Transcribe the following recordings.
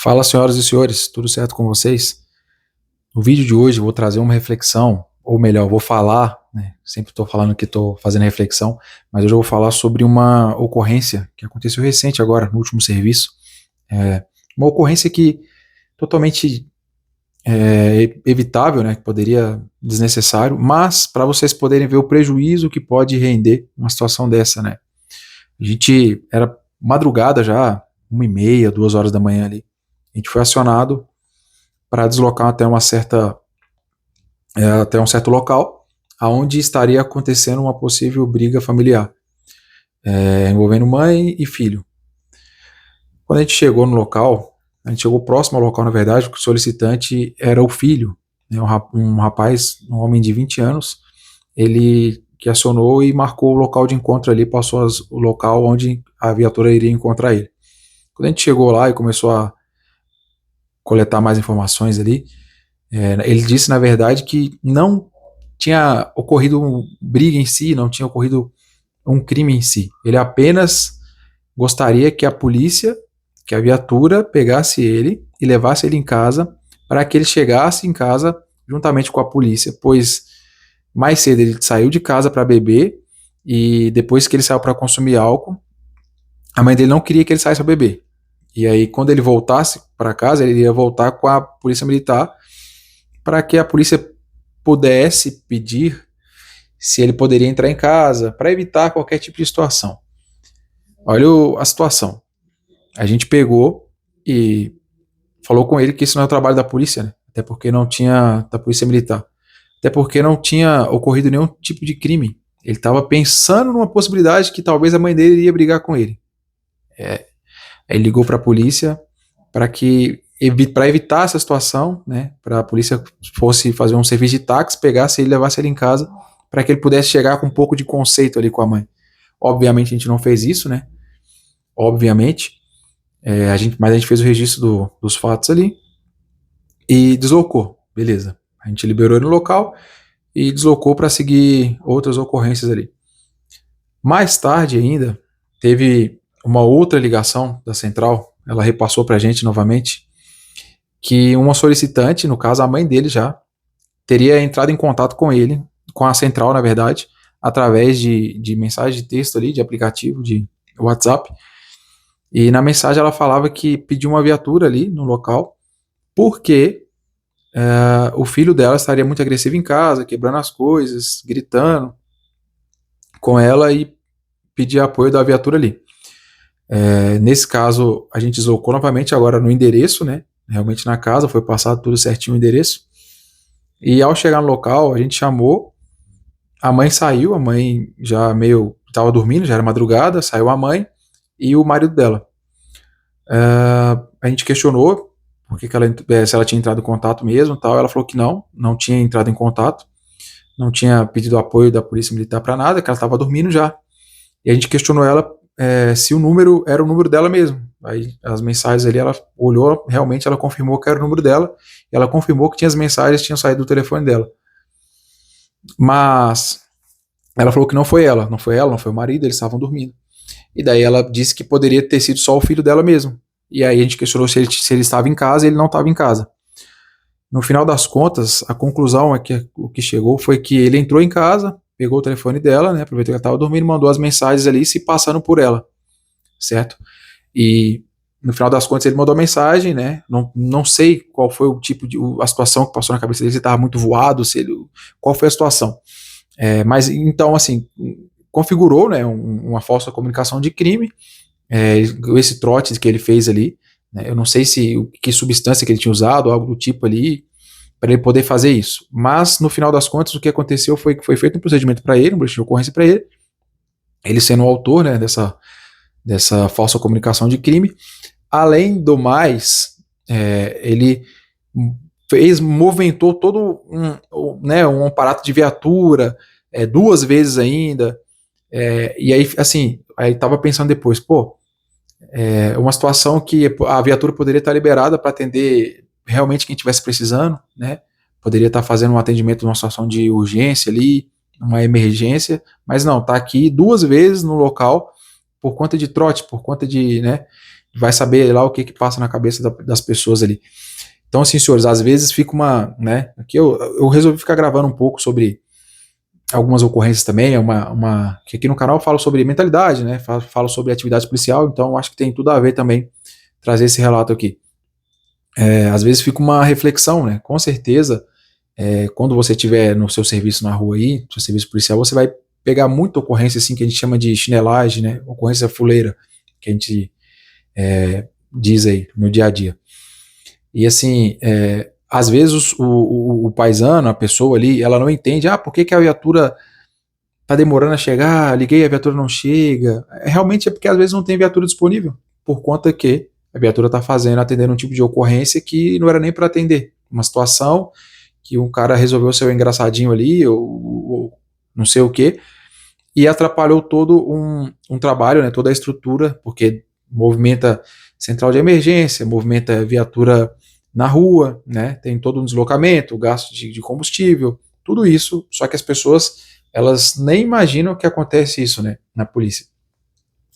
Fala, senhoras e senhores, tudo certo com vocês? No vídeo de hoje eu vou trazer uma reflexão, ou melhor, vou falar, né? Sempre estou falando que estou fazendo reflexão, mas hoje eu vou falar sobre uma ocorrência que aconteceu recente agora, no último serviço. Uma ocorrência que totalmente evitável, né? Que poderia desnecessário, mas para vocês poderem ver o prejuízo que pode render uma situação dessa, né? A gente era madrugada já, 1h30, 2 horas da manhã ali. A gente foi acionado para deslocar até um certo local, aonde estaria acontecendo uma possível briga familiar, envolvendo mãe e filho. Quando a gente chegou no local, a gente chegou próximo ao local, na verdade, porque o solicitante era o filho, né, um rapaz, um homem de 20 anos, ele que acionou e marcou o local de encontro ali, passou o local onde a viatura iria encontrar ele. Quando a gente chegou lá e começou a coletar mais informações ali, ele disse, na verdade, que não tinha ocorrido briga em si, não tinha ocorrido um crime em si. Ele apenas gostaria que a polícia, que a viatura, pegasse ele e levasse ele em casa para que ele chegasse em casa juntamente com a polícia, pois mais cedo ele saiu de casa para beber e depois que ele saiu para consumir álcool, a mãe dele não queria que ele saísse para beber. E aí, quando ele voltasse para casa, ele ia voltar com a polícia militar para que a polícia pudesse pedir se ele poderia entrar em casa, para evitar qualquer tipo de situação. Olha a situação. A gente pegou e falou com ele que isso não é o trabalho da polícia, né? Até porque não tinha, da polícia militar. Até porque não tinha ocorrido nenhum tipo de crime. Ele estava pensando numa possibilidade que talvez a mãe dele iria brigar com ele. Ele ligou para a polícia para evitar essa situação, né? Para a polícia fosse fazer um serviço de táxi, pegasse ele e levasse ele em casa, para que ele pudesse chegar com um pouco de conceito ali com a mãe. Obviamente a gente não fez isso, né? Obviamente. Mas a gente fez o registro dos fatos ali e deslocou. Beleza. A gente liberou ele no local e deslocou para seguir outras ocorrências ali. Mais tarde ainda, teve uma outra ligação da central, ela repassou para a gente novamente, que uma solicitante, no caso a mãe dele já, teria entrado em contato com ele, com a central na verdade, através de mensagem de texto ali, de aplicativo, de WhatsApp, e na mensagem ela falava que pediu uma viatura ali no local, porque o filho dela estaria muito agressivo em casa, quebrando as coisas, gritando com ela e pedia apoio da viatura ali. Nesse caso, a gente deslocou novamente agora no endereço, né? Realmente na casa, foi passado tudo certinho o endereço. E ao chegar no local, a gente chamou, a mãe saiu, a mãe já meio estava dormindo, já era madrugada, saiu a mãe e o marido dela. A gente questionou se ela tinha entrado em contato mesmo, tal. Ela falou que não tinha entrado em contato, não tinha pedido apoio da polícia militar para nada, que ela estava dormindo já. E a gente questionou ela se o número era o número dela mesmo. Aí as mensagens ali, ela olhou, realmente ela confirmou que era o número dela, e ela confirmou que as mensagens tinham saído do telefone dela. Mas ela falou que não foi ela, não foi o marido, eles estavam dormindo. E daí ela disse que poderia ter sido só o filho dela mesmo. E aí a gente questionou se ele estava em casa, e ele não estava em casa. No final das contas, a conclusão é que o que chegou foi que ele entrou em casa, pegou o telefone dela, né, aproveitou que ela estava dormindo, mandou as mensagens ali se passando por ela, certo? E no final das contas ele mandou a mensagem, né, não sei qual foi a situação que passou na cabeça dele, se ele estava muito voado, qual foi a situação. Mas então, assim, configurou, né, uma falsa comunicação de crime, esse trote que ele fez ali, né, eu não sei que substância que ele tinha usado, algo do tipo ali, para ele poder fazer isso. Mas, no final das contas, o que aconteceu foi que foi feito um procedimento para ele, um boletim de ocorrência para ele sendo o autor, né, dessa falsa comunicação de crime. Além do mais, ele movimentou todo um aparato de viatura, 2 vezes ainda, e aí, assim, aí tava pensando depois, uma situação que a viatura poderia estar liberada para atender realmente quem estivesse precisando, né? Poderia estar fazendo um atendimento numa situação de urgência ali, uma emergência, mas não, tá aqui 2 vezes no local por conta de trote, por conta de, né, vai saber lá o que passa na cabeça das pessoas ali. Então, assim, senhores, às vezes fica né, aqui eu resolvi ficar gravando um pouco sobre algumas ocorrências também, que aqui no canal eu falo sobre mentalidade, né, falo sobre atividade policial, então acho que tem tudo a ver também trazer esse relato aqui. Às vezes fica uma reflexão, né, com certeza, quando você estiver no seu serviço na rua aí, seu serviço policial, você vai pegar muita ocorrência, assim, que a gente chama de chinelagem, né, ocorrência fuleira, que a gente diz aí no dia a dia. E assim, às vezes o paisano, a pessoa ali, ela não entende, por que a viatura tá demorando a chegar, liguei, a viatura não chega. Realmente é porque às vezes não tem viatura disponível, por conta que a viatura tá atendendo um tipo de ocorrência que não era nem para atender. Uma situação que um cara resolveu ser engraçadinho ali, ou não sei o que, e atrapalhou todo um trabalho, né, toda a estrutura, porque movimenta central de emergência, movimenta viatura na rua, né, tem todo um deslocamento, gasto de combustível, tudo isso, só que as pessoas, elas nem imaginam que acontece isso, né, na polícia.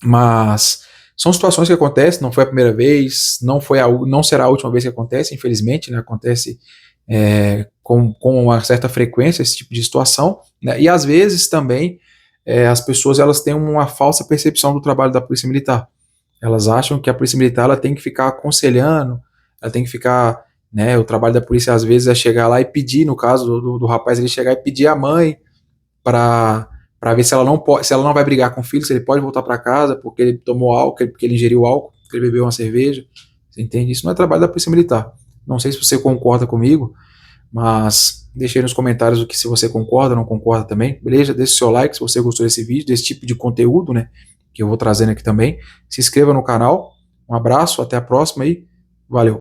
Mas são situações que acontecem, não foi a primeira vez, não será a última vez que acontece, infelizmente, né, acontece com uma certa frequência esse tipo de situação, né, e às vezes também as pessoas elas têm uma falsa percepção do trabalho da polícia militar. Elas acham que a polícia militar ela tem que ficar aconselhando, ela tem que ficar, né, o trabalho da polícia às vezes é chegar lá e pedir, no caso do rapaz, ele chegar e pedir à mãe para ver se ela não vai brigar com o filho, se ele pode voltar para casa porque ele tomou álcool, porque ele ingeriu álcool, porque ele bebeu uma cerveja. Você entende? Isso não é trabalho da polícia militar. Não sei se você concorda comigo, mas deixe aí nos comentários o que se você concorda ou não concorda também, beleza? Deixe o seu like se você gostou desse vídeo, desse tipo de conteúdo, né, que eu vou trazendo aqui também. Se inscreva no canal. Um abraço, até a próxima e valeu!